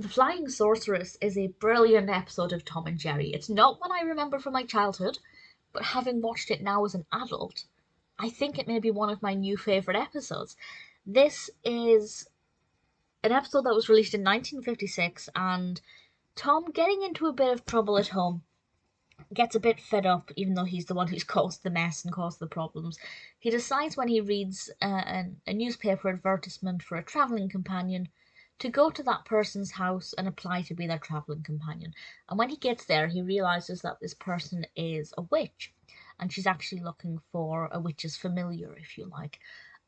The Flying Sorceress is a brilliant episode of Tom and Jerry. It's not one I remember from my childhood, but having watched it now as an adult, I think it may be one of my new favourite episodes. This is an episode that was released in 1956, and Tom, getting into a bit of trouble at home, gets a bit fed up, even though he's the one who's caused the mess and caused the problems. He decides when he reads a newspaper advertisement for a travelling companion to go to that person's house and apply to be their travelling companion. And when he gets there, he realizes that this person is a witch, and she's actually looking for a witch's familiar, if you like.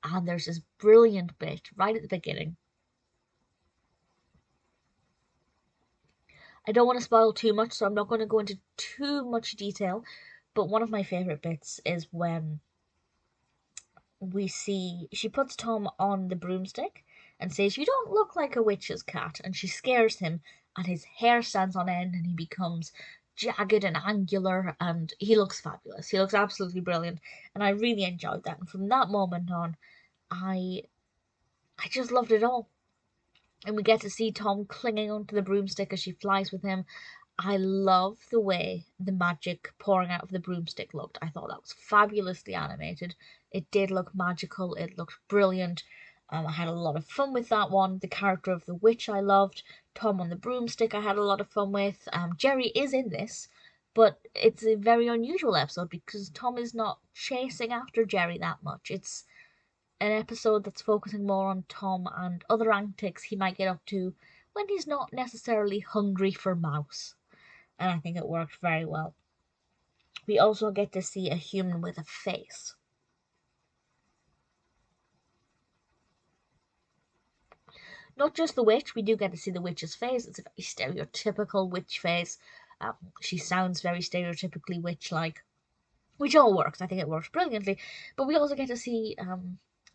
And there's this brilliant bit right at the beginning. I don't want to spoil too much, so I'm not going to go into too much detail, but one of my favourite bits is when we see she puts Tom on the broomstick and says, "You don't look like a witch's cat," and she scares him, and his hair stands on end and he becomes jagged and angular, and he looks fabulous. He looks absolutely brilliant, and I really enjoyed that. And from that moment on, I I just loved it all. And we get to see Tom clinging onto the broomstick as she flies with him. I love the way the magic pouring out of the broomstick looked. I thought that was fabulously animated. It did look magical. It looked brilliant. I had a lot of fun with that one. The character of the witch I loved. Tom on the broomstick I had a lot of fun with. Jerry is in this, but it's a very unusual episode because Tom is not chasing after Jerry that much. It's an episode that's focusing more on Tom and other antics he might get up to when he's not necessarily hungry for mouse. And I think it worked very well. We also get to see a human with a face. Not just the witch, we do get to see the witch's face. It's a very stereotypical witch face. She sounds very stereotypically witch-like, which all works. I think it works brilliantly. But we also get to see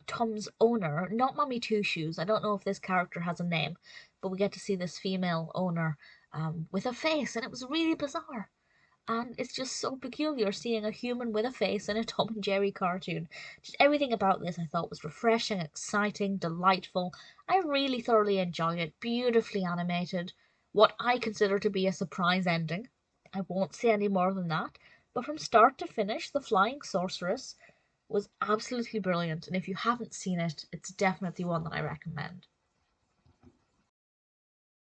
Tom's owner, not Mummy Two Shoes. I don't know if this character has a name, but we get to see this female owner with a face, and it was really bizarre. And it's just so peculiar seeing a human with a face in a Tom and Jerry cartoon. Just everything about this I thought was refreshing, exciting, delightful. I really thoroughly enjoyed it. Beautifully animated. What I consider to be a surprise ending. I won't say any more than that. But from start to finish, The Flying Sorceress was absolutely brilliant. And if you haven't seen it, it's definitely one that I recommend.